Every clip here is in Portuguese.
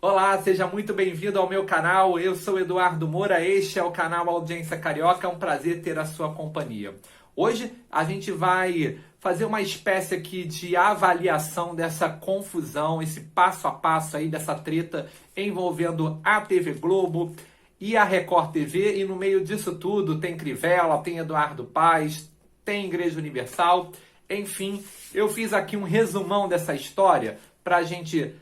Olá, seja muito bem-vindo ao meu canal. Eu sou Eduardo Moura, este é o canal Audiência Carioca. É um prazer ter a sua companhia. Hoje a gente vai fazer uma espécie aqui de avaliação dessa confusão, esse passo a passo aí dessa treta envolvendo a TV Globo e a Record TV. E no meio disso tudo tem Crivella, tem Eduardo Paes, tem Igreja Universal. Enfim, eu fiz aqui um resumão dessa história para a gente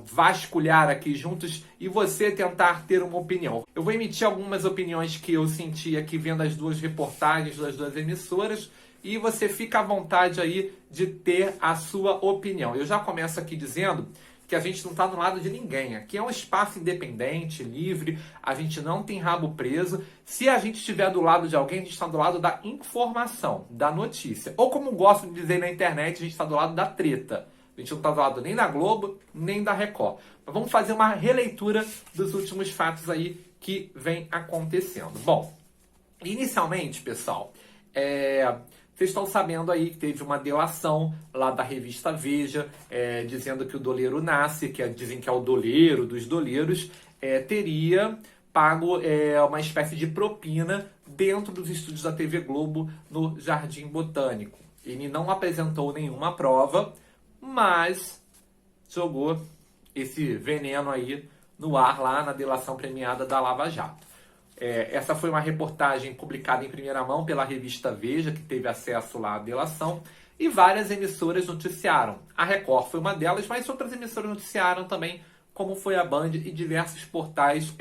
vasculhar aqui juntos e você tentar ter uma opinião. Eu vou emitir algumas opiniões que eu senti aqui vendo as duas reportagens das duas emissoras e você fica à vontade aí de ter a sua opinião. Eu já começo aqui dizendo que a gente não está do lado de ninguém. Aqui é um espaço independente, livre, a gente não tem rabo preso. Se a gente estiver do lado de alguém, a gente está do lado da informação, da notícia. Ou como gosto de dizer na internet, a gente está do lado da treta. A gente não está do lado nem da Globo, nem da Record. Mas vamos fazer uma releitura dos últimos fatos aí que vem acontecendo. Bom, inicialmente, pessoal, vocês estão sabendo aí que teve uma delação lá da revista Veja, dizendo que o doleiro Nassi, dizem que é o doleiro dos doleiros, teria pago uma espécie de propina dentro dos estúdios da TV Globo no Jardim Botânico. Ele não apresentou nenhuma prova, mas jogou esse veneno aí no ar lá na delação premiada da Lava Jato. Essa foi uma reportagem publicada em primeira mão pela revista Veja, que teve acesso lá à delação, e várias emissoras noticiaram. A Record foi uma delas, mas outras emissoras noticiaram também, como foi a Band, e diversos portais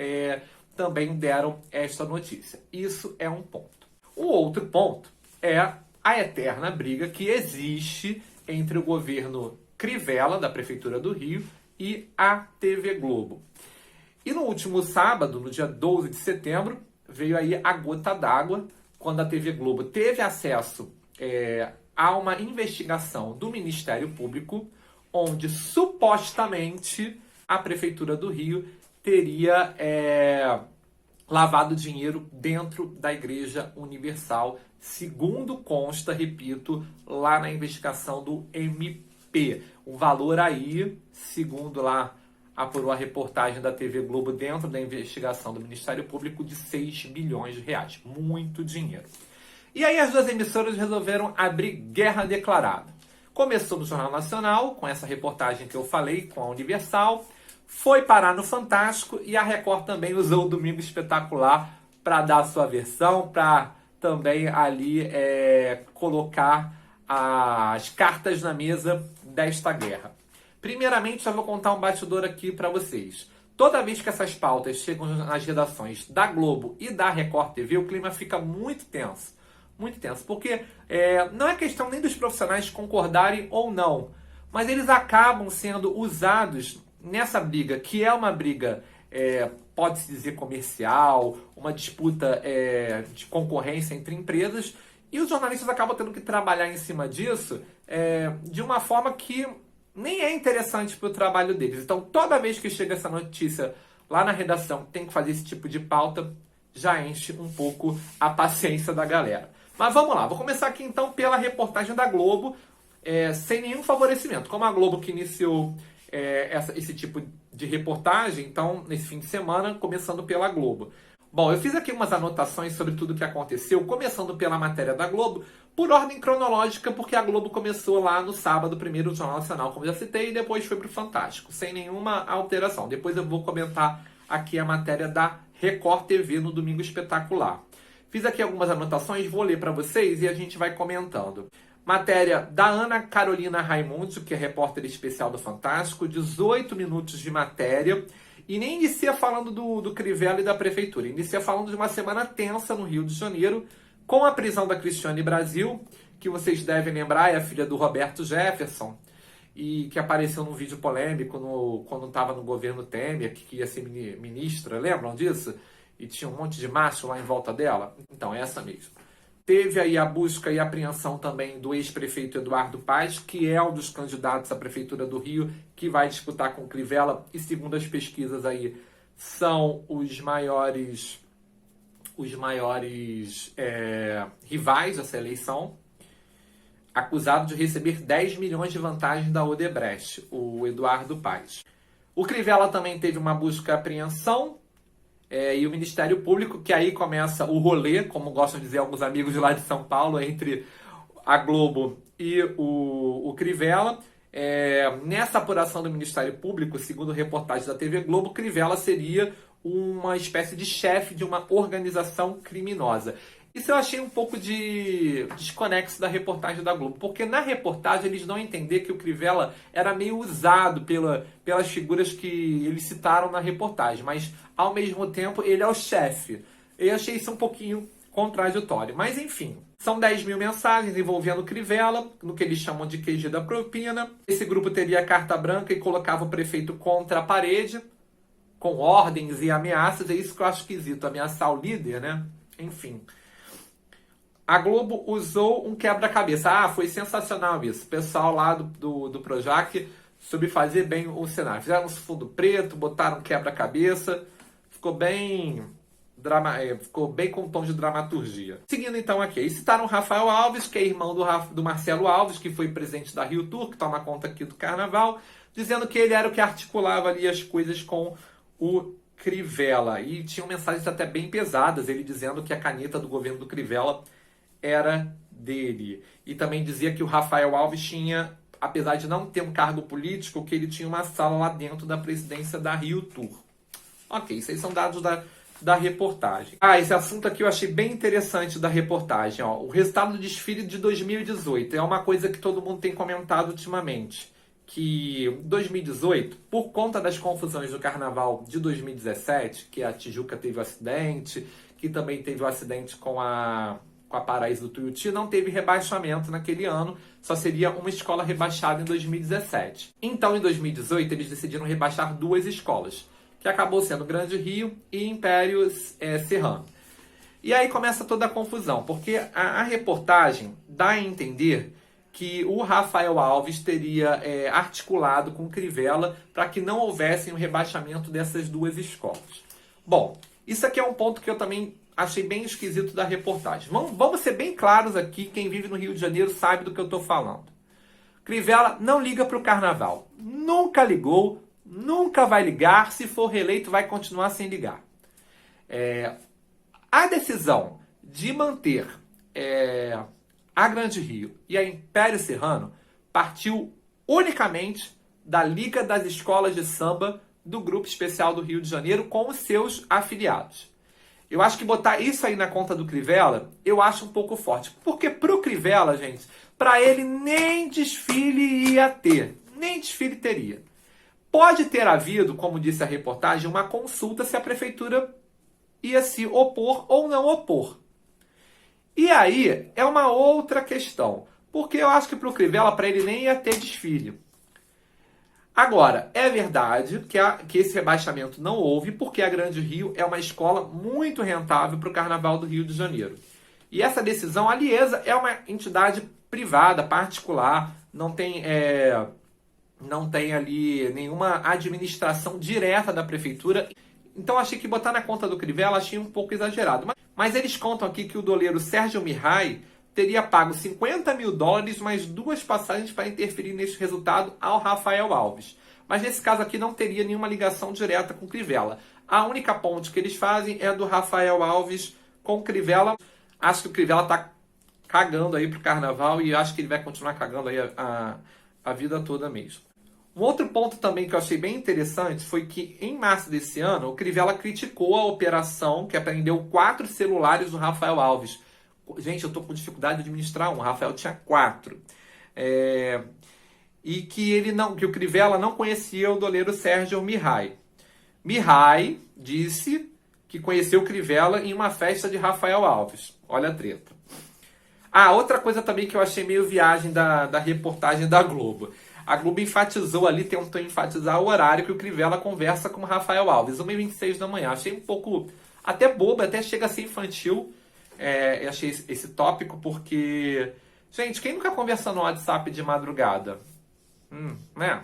também deram esta notícia. Isso é um ponto. O outro ponto é a eterna briga que existe entre o governo Crivella, da Prefeitura do Rio, e a TV Globo. E no último sábado, no dia 12 de setembro, veio aí a gota d'água, quando a TV Globo teve acesso a uma investigação do Ministério Público, onde supostamente a Prefeitura do Rio teria lavado dinheiro dentro da Igreja Universal, segundo consta, repito, lá na investigação do MP. O valor aí, segundo lá apurou a reportagem da TV Globo dentro da investigação do Ministério Público, de 6 bilhões de reais. Muito dinheiro. E aí as duas emissoras resolveram abrir guerra declarada. Começou no Jornal Nacional, com essa reportagem que eu falei, com a Universal, foi parar no Fantástico e a Record também usou o Domingo Espetacular para dar a sua versão, para também ali colocar as cartas na mesa desta guerra. Primeiramente, já vou contar um bastidor aqui para vocês. Toda vez que essas pautas chegam nas redações da Globo e da Record TV, o clima fica muito tenso. Muito tenso, porque não é questão nem dos profissionais concordarem ou não, mas eles acabam sendo usados nessa briga, que é uma briga, pode-se dizer, comercial, uma disputa de concorrência entre empresas, e os jornalistas acabam tendo que trabalhar em cima disso de uma forma que nem é interessante para o trabalho deles. Então, toda vez que chega essa notícia lá na redação, tem que fazer esse tipo de pauta, já enche um pouco a paciência da galera. Mas vamos lá, vou começar aqui então pela reportagem da Globo, sem nenhum favorecimento. Como a Globo que iniciou esse tipo de reportagem, então, nesse fim de semana, começando pela Globo. Bom, eu fiz aqui umas anotações sobre tudo o que aconteceu, começando pela matéria da Globo, por ordem cronológica, porque a Globo começou lá no sábado, primeiro o Jornal Nacional, como já citei, e depois foi para o Fantástico, sem nenhuma alteração. Depois eu vou comentar aqui a matéria da Record TV no Domingo Espetacular. Fiz aqui algumas anotações, vou ler para vocês e a gente vai comentando. Matéria da Ana Carolina Raimundo, que é repórter especial do Fantástico, 18 minutos de matéria. E nem inicia falando do Crivella e da Prefeitura. Inicia falando de uma semana tensa no Rio de Janeiro, com a prisão da Cristiane Brasil, que vocês devem lembrar, é a filha do Roberto Jefferson, e que apareceu num vídeo polêmico quando estava no governo Temer, que ia ser ministra, lembram disso? E tinha um monte de macho lá em volta dela. Então, é essa mesmo. Teve aí a busca e apreensão também do ex-prefeito Eduardo Paes, que é um dos candidatos à Prefeitura do Rio, que vai disputar com o Crivella, e segundo as pesquisas aí, são os maiores rivais dessa eleição. acusado de receber 10 milhões de vantagem da Odebrecht, o Eduardo Paes. O Crivella também teve uma busca e apreensão, e o Ministério Público, que aí começa o rolê, como gostam de dizer alguns amigos de lá de São Paulo, entre a Globo e o Crivella. Nessa apuração do Ministério Público, segundo reportagem da TV Globo, Crivella seria uma espécie de chefe de uma organização criminosa. Isso eu achei um pouco de desconexo da reportagem da Globo, porque na reportagem eles dão a entender que o Crivella era meio usado pelas figuras que eles citaram na reportagem, mas ao mesmo tempo ele é o chefe. Eu achei isso um pouquinho contraditório, mas enfim. São 10 mil mensagens envolvendo o Crivella, no que eles chamam de QG da propina. Esse grupo teria carta branca e colocava o prefeito contra a parede, com ordens e ameaças. É isso que eu acho esquisito, ameaçar o líder, né? Enfim. A Globo usou um quebra-cabeça. Foi sensacional isso. O pessoal lá do Projac soube fazer bem o cenário. Fizeram um fundo preto, botaram um quebra-cabeça. Ficou bem com tom de dramaturgia. Seguindo então aqui, eles citaram o Rafael Alves, que é irmão do Marcelo Alves, que foi presidente da Rio Tour, que toma conta aqui do Carnaval, dizendo que ele era o que articulava ali as coisas com o Crivella. E tinham mensagens até bem pesadas, ele dizendo que a caneta do governo do Crivella era dele. E também dizia que o Rafael Alves tinha, apesar de não ter um cargo político, que ele tinha uma sala lá dentro da presidência da Rio Tour. Ok, isso aí são dados da reportagem. Esse assunto aqui eu achei bem interessante da reportagem. O resultado do desfile de 2018 é uma coisa que todo mundo tem comentado ultimamente. Que 2018, por conta das confusões do Carnaval de 2017, que a Tijuca teve o acidente, que também teve o acidente com a Paraíso do Tuiuti, não teve rebaixamento naquele ano, só seria uma escola rebaixada em 2017. Então, em 2018, eles decidiram rebaixar duas escolas, que acabou sendo Grande Rio e Império Serrano. E aí começa toda a confusão, porque a reportagem dá a entender que o Rafael Alves teria articulado com o Crivella para que não houvesse um rebaixamento dessas duas escolas. Bom, isso aqui é um ponto que eu também achei bem esquisito da reportagem. Vamos ser bem claros aqui, quem vive no Rio de Janeiro sabe do que eu estou falando. Crivella não liga para o Carnaval. Nunca ligou, nunca vai ligar. Se for reeleito, vai continuar sem ligar. A decisão de manter a Grande Rio e a Império Serrano partiu unicamente da Liga das Escolas de Samba do Grupo Especial do Rio de Janeiro com os seus afiliados. Eu acho que botar isso aí na conta do Crivella, eu acho um pouco forte. Porque pro Crivella, gente, para ele nem desfile ia ter. Nem desfile teria. Pode ter havido, como disse a reportagem, uma consulta se a prefeitura ia se opor ou não opor. E aí é uma outra questão. Porque eu acho que pro Crivella, para ele nem ia ter desfile. Agora, é verdade que esse rebaixamento não houve porque a Grande Rio é uma escola muito rentável para o Carnaval do Rio de Janeiro. E essa decisão, a Liesa é uma entidade privada, particular, não tem ali nenhuma administração direta da prefeitura. Então achei que botar na conta do Crivella achei um pouco exagerado. Mas eles contam aqui que o doleiro Sérgio Mirrai teria pago $50 mil mais 2 passagens para interferir nesse resultado ao Rafael Alves. Mas nesse caso aqui não teria nenhuma ligação direta com o Crivella. A única ponte que eles fazem é do Rafael Alves com o Crivella. Acho que o Crivella está cagando aí pro Carnaval e acho que ele vai continuar cagando aí a vida toda mesmo. Um outro ponto também que eu achei bem interessante foi que em março desse ano o Crivella criticou a operação que apreendeu 4 celulares do Rafael Alves. Gente, eu estou com dificuldade de administrar um. O Rafael tinha 4. E que o Crivella não conhecia o doleiro Sérgio Mirrai. Mirrai disse que conheceu o Crivella em uma festa de Rafael Alves. Olha a treta. Outra coisa também que eu achei meio viagem da reportagem da Globo. A Globo enfatizou ali, tentou enfatizar o horário que o Crivella conversa com o Rafael Alves, 1h26 da manhã. Achei um pouco até bobo, até chega a ser infantil. Eu achei esse tópico porque... Gente, quem nunca conversa no WhatsApp de madrugada? Né?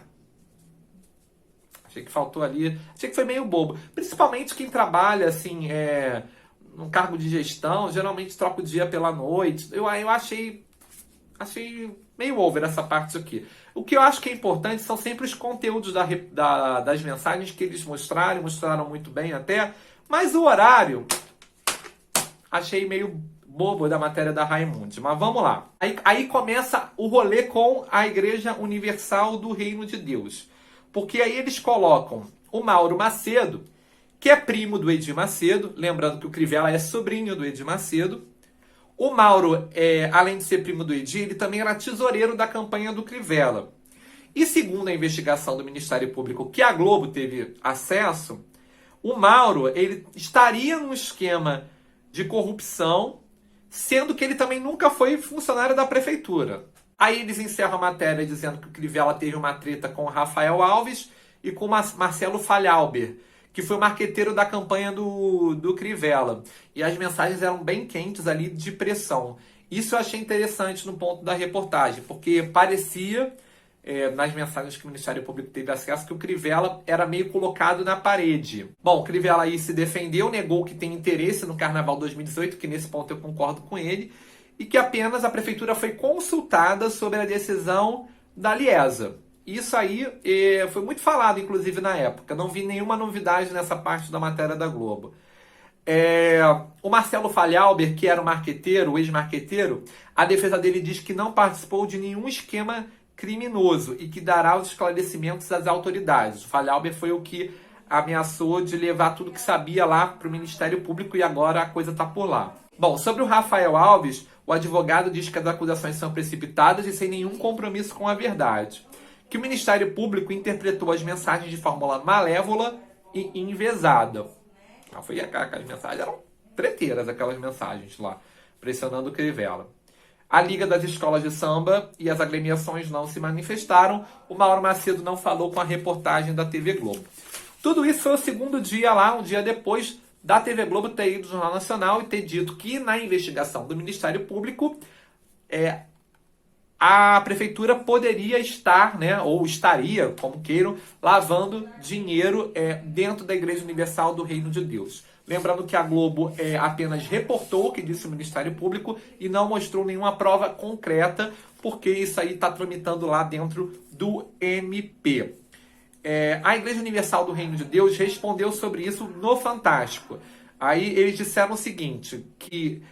Achei que faltou ali... Achei que foi meio bobo. Principalmente quem trabalha, assim, num cargo de gestão, geralmente troca o dia pela noite. Eu achei achei meio over essa parte aqui. O que eu acho que é importante são sempre os conteúdos das mensagens que eles mostraram muito bem até, mas o horário achei meio bobo da matéria da Raimundes. Mas vamos lá. Aí começa o rolê com a Igreja Universal do Reino de Deus. Porque aí eles colocam o Mauro Macedo, que é primo do Edir Macedo, lembrando que o Crivella é sobrinho do Edir Macedo. O Mauro, além de ser primo do Edir, ele também era tesoureiro da campanha do Crivella. E segundo a investigação do Ministério Público que a Globo teve acesso, o Mauro ele estaria num esquema de corrupção, sendo que ele também nunca foi funcionário da prefeitura. Aí eles encerram a matéria dizendo que o Crivella teve uma treta com o Rafael Alves e com o Marcelo Falhalber, que foi o marqueteiro da campanha do Crivella. E as mensagens eram bem quentes ali de pressão. Isso eu achei interessante no ponto da reportagem, porque parecia, nas mensagens que o Ministério Público teve acesso, que o Crivella era meio colocado na parede. Bom, o Crivella aí se defendeu, negou que tem interesse no Carnaval 2018, que nesse ponto eu concordo com ele, e que apenas a prefeitura foi consultada sobre a decisão da Liesa. Isso aí foi muito falado, inclusive, na época. Não vi nenhuma novidade nessa parte da matéria da Globo. O Marcelo Falhalber, que era o ex-marqueteiro, a defesa dele diz que não participou de nenhum esquema criminoso e que dará os esclarecimentos às autoridades. O Falhalber foi o que ameaçou de levar tudo que sabia lá para o Ministério Público e agora a coisa está por lá. Bom, sobre o Rafael Alves, o advogado diz que as acusações são precipitadas e sem nenhum compromisso com a verdade. Que o Ministério Público interpretou as mensagens de forma malévola e envesada. Aquelas mensagens eram treteiras, aquelas mensagens lá, pressionando o Crivella. A Liga das Escolas de Samba e as agremiações não se manifestaram. O Mauro Macedo não falou com a reportagem da TV Globo. Tudo isso foi o segundo dia lá, um dia depois da TV Globo ter ido ao Jornal Nacional e ter dito que na investigação do Ministério Público a prefeitura poderia estar, ou estaria, como queiram, lavando dinheiro dentro da Igreja Universal do Reino de Deus. Lembrando que a Globo apenas reportou o que disse o Ministério Público e não mostrou nenhuma prova concreta, porque isso aí está tramitando lá dentro do MP. A Igreja Universal do Reino de Deus respondeu sobre isso no Fantástico. Aí eles disseram o seguinte, que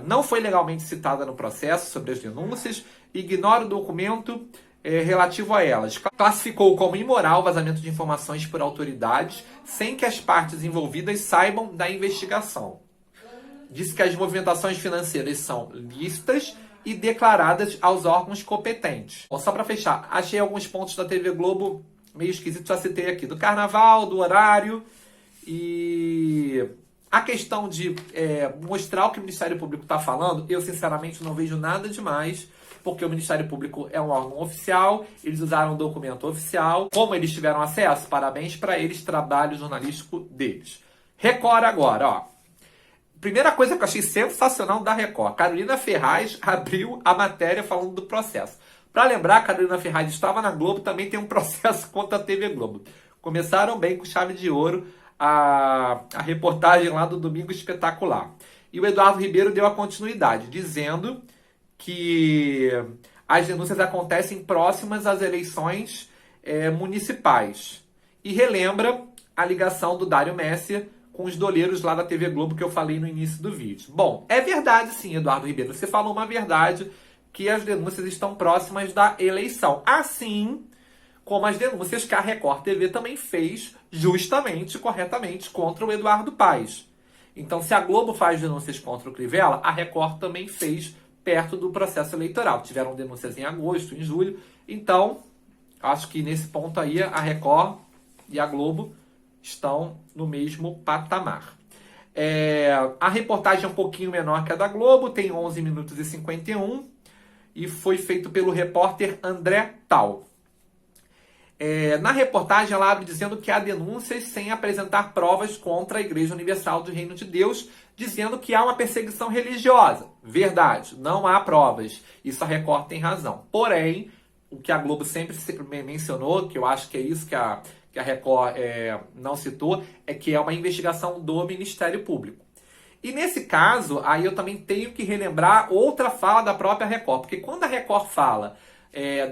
não foi legalmente citada no processo sobre as denúncias, ignora o documento relativo a elas. Classificou como imoral o vazamento de informações por autoridades sem que as partes envolvidas saibam da investigação. Disse que as movimentações financeiras são lícitas e declaradas aos órgãos competentes. Bom, só para fechar, achei alguns pontos da TV Globo meio esquisitos, já citei aqui, do carnaval, do horário e a questão de mostrar o que o Ministério Público está falando. Eu sinceramente não vejo nada demais, porque o Ministério Público é um órgão oficial, eles usaram um documento oficial, como eles tiveram acesso, parabéns para eles, trabalho jornalístico deles. Record agora, ó. Primeira coisa que eu achei sensacional da Record, Carolina Ferraz abriu a matéria falando do processo. Para lembrar, Carolina Ferraz estava na Globo, também tem um processo contra a TV Globo. Começaram bem com chave de ouro a reportagem lá do Domingo Espetacular. E o Eduardo Ribeiro deu a continuidade, dizendo que as denúncias acontecem próximas às eleições municipais. E relembra a ligação do Dário Messer com os doleiros lá da TV Globo que eu falei no início do vídeo. Bom, é verdade sim, Eduardo Ribeiro. Você falou uma verdade, que as denúncias estão próximas da eleição. Assim como as denúncias que a Record TV também fez justamente, corretamente, contra o Eduardo Paes. Então, se a Globo faz denúncias contra o Crivella, a Record também fez perto do processo eleitoral. Tiveram denúncias em agosto, em julho. Então, acho que nesse ponto aí a Record e a Globo estão no mesmo patamar. A reportagem é um pouquinho menor que a da Globo, tem 11 minutos e 51 e foi feito pelo repórter André Tal. Na reportagem ela abre dizendo que há denúncias sem apresentar provas contra a Igreja Universal do Reino de Deus, dizendo que há uma perseguição religiosa. Verdade, não há provas. Isso a Record tem razão. Porém, o que a Globo sempre mencionou, que eu acho que é isso que a Record não citou, é que é uma investigação do Ministério Público. E nesse caso, aí eu também tenho que relembrar outra fala da própria Record, porque quando a Record fala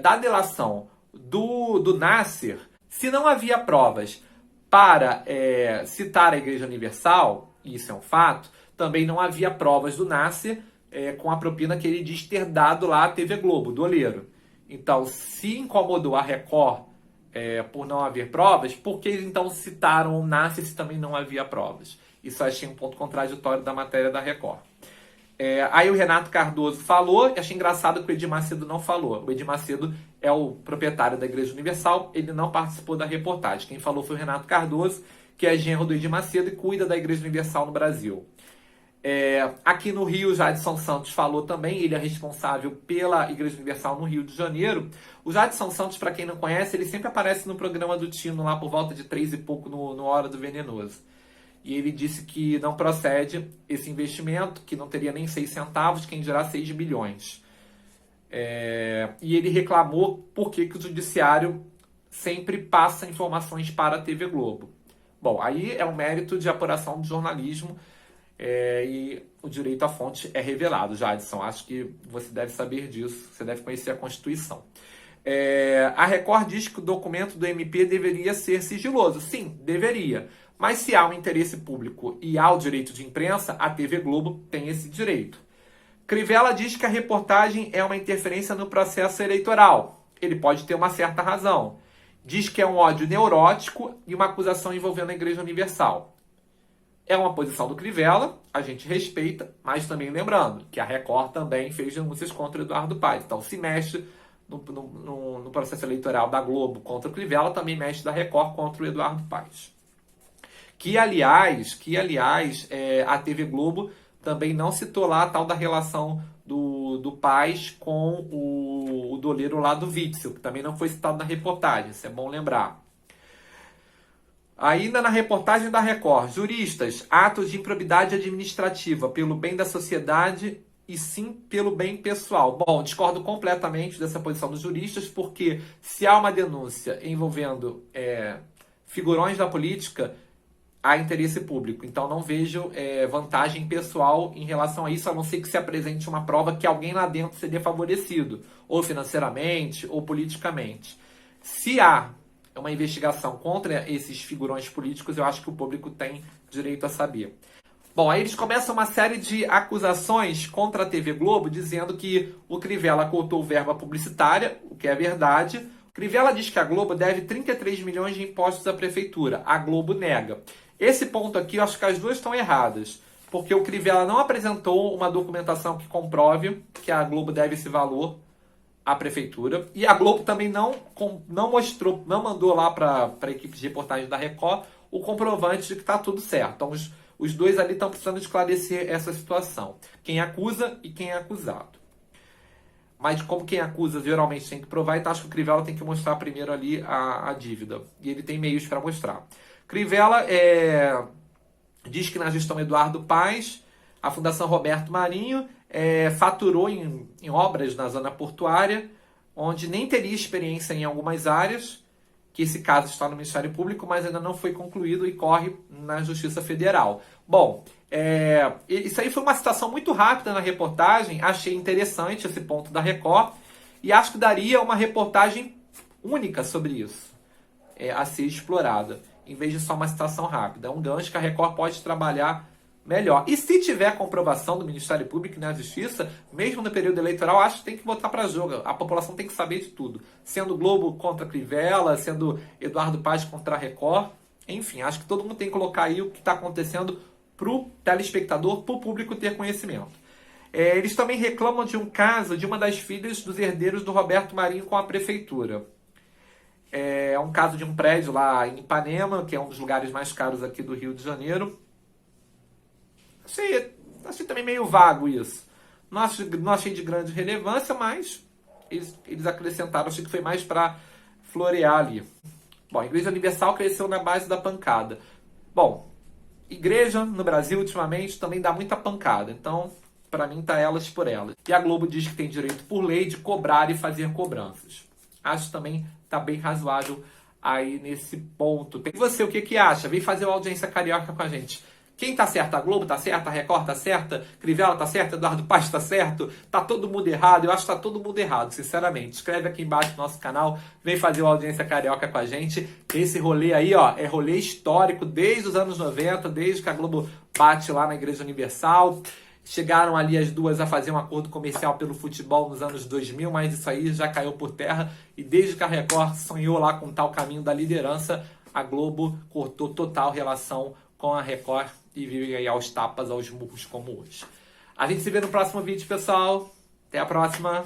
da delação do Nasser, se não havia provas para citar a Igreja Universal, e isso é um fato, também não havia provas do Nasser com a propina que ele diz ter dado lá à TV Globo, do oleiro. Então, se incomodou a Record por não haver provas, por que eles então citaram o Nasser se também não havia provas? Isso eu achei um ponto contraditório da matéria da Record. Aí o Renato Cardoso falou, e achei engraçado que o Edir Macedo não falou. O Edir Macedo é o proprietário da Igreja Universal, ele não participou da reportagem. Quem falou foi o Renato Cardoso, que é genro do Edir Macedo e cuida da Igreja Universal no Brasil. Aqui no Rio, o Jadson Santos falou também, ele é responsável pela Igreja Universal no Rio de Janeiro. O Jadson Santos, para quem não conhece, ele sempre aparece no programa do Tino, lá por volta de 3 e pouco no Hora do Venenoso. E ele disse que não procede esse investimento, que não teria nem 6 centavos, quem dirá 6 bilhões. E ele reclamou por que o judiciário sempre passa informações para a TV Globo. Bom, aí é um mérito de apuração do jornalismo e o direito à fonte é revelado, Jadson. Acho que você deve saber disso, você deve conhecer a Constituição. A Record diz que o documento do MP deveria ser sigiloso. Sim, deveria. Mas se há um interesse público e há o direito de imprensa, a TV Globo tem esse direito. Crivella diz que a reportagem é uma interferência no processo eleitoral. Ele pode ter uma certa razão. Diz que é um ódio neurótico e uma acusação envolvendo a Igreja Universal. É uma posição do Crivella, a gente respeita, mas também lembrando que a Record também fez denúncias contra o Eduardo Paes. Então, se mexe no processo eleitoral da Globo contra o Crivella, também mexe da Record contra o Eduardo Paes. Que, aliás, a TV Globo também não citou lá a tal da relação do Paes com o doleiro lá do Witzel, que também não foi citado na reportagem, isso é bom lembrar. Ainda na reportagem da Record, juristas, atos de improbidade administrativa pelo bem da sociedade e sim pelo bem pessoal. Bom, discordo completamente dessa posição dos juristas, porque se há uma denúncia envolvendo figurões da política, há interesse público. Então não vejo vantagem pessoal em relação a isso, a não ser que se apresente uma prova que alguém lá dentro seria favorecido, ou financeiramente, ou politicamente. Se há uma investigação contra esses figurões políticos, eu acho que o público tem direito a saber. Bom, aí eles começam uma série de acusações contra a TV Globo, dizendo que o Crivella cortou verba publicitária, o que é verdade. O Crivella diz que a Globo deve 33 milhões de impostos à prefeitura. A Globo nega. Esse ponto aqui, eu acho que as duas estão erradas, porque o Crivella não apresentou uma documentação que comprove que a Globo deve esse valor à prefeitura, e a Globo também não mostrou, não mandou lá para a equipe de reportagem da Record o comprovante de que está tudo certo. Então os dois ali estão precisando esclarecer essa situação, quem acusa e quem é acusado. Mas como quem acusa geralmente tem que provar, então acho que o Crivella tem que mostrar primeiro ali a dívida, e ele tem meios para mostrar. Crivella diz que na gestão Eduardo Paes, a Fundação Roberto Marinho faturou em obras na zona portuária, onde nem teria experiência em algumas áreas, que esse caso está no Ministério Público, mas ainda não foi concluído e corre na Justiça Federal. Bom, isso aí foi uma citação muito rápida na reportagem, achei interessante esse ponto da Record, e acho que daria uma reportagem única sobre isso, a ser explorada, em vez de só uma citação rápida. É um gancho que a Record pode trabalhar melhor. E se tiver comprovação do Ministério Público e na Justiça, mesmo no período eleitoral, acho que tem que botar para jogo. A população tem que saber de tudo. Sendo Globo contra Crivella, sendo Eduardo Paes contra a Record. Enfim, acho que todo mundo tem que colocar aí o que está acontecendo para o telespectador, para o público ter conhecimento. Eles também reclamam de um caso de uma das filhas dos herdeiros do Roberto Marinho com a prefeitura. É um caso de um prédio lá em Ipanema, que é um dos lugares mais caros aqui do Rio de Janeiro. Achei também meio vago isso. Não achei de grande relevância, mas eles acrescentaram, achei que foi mais para florear ali. Bom, a Igreja Universal cresceu na base da pancada. Bom, igreja no Brasil ultimamente também dá muita pancada, então para mim tá elas por elas. E a Globo diz que tem direito por lei de cobrar e fazer cobranças. Acho também tá bem razoável aí nesse ponto. E você, o que acha? Vem fazer uma audiência carioca com a gente. Quem tá certo? A Globo tá certa? A Record tá certa? Crivella tá certa? Eduardo Paes tá certo? Tá todo mundo errado? Eu acho que tá todo mundo errado, sinceramente. Escreve aqui embaixo no nosso canal, vem fazer uma audiência carioca com a gente. Esse rolê aí, ó, é rolê histórico desde os anos 90, desde que a Globo bate lá na Igreja Universal. Chegaram ali as duas a fazer um acordo comercial pelo futebol nos anos 2000, mas isso aí já caiu por terra. E desde que a Record sonhou lá com tal caminho da liderança, a Globo cortou total relação com a Record e vive aí aos tapas, aos murros como hoje. A gente se vê no próximo vídeo, pessoal. Até a próxima.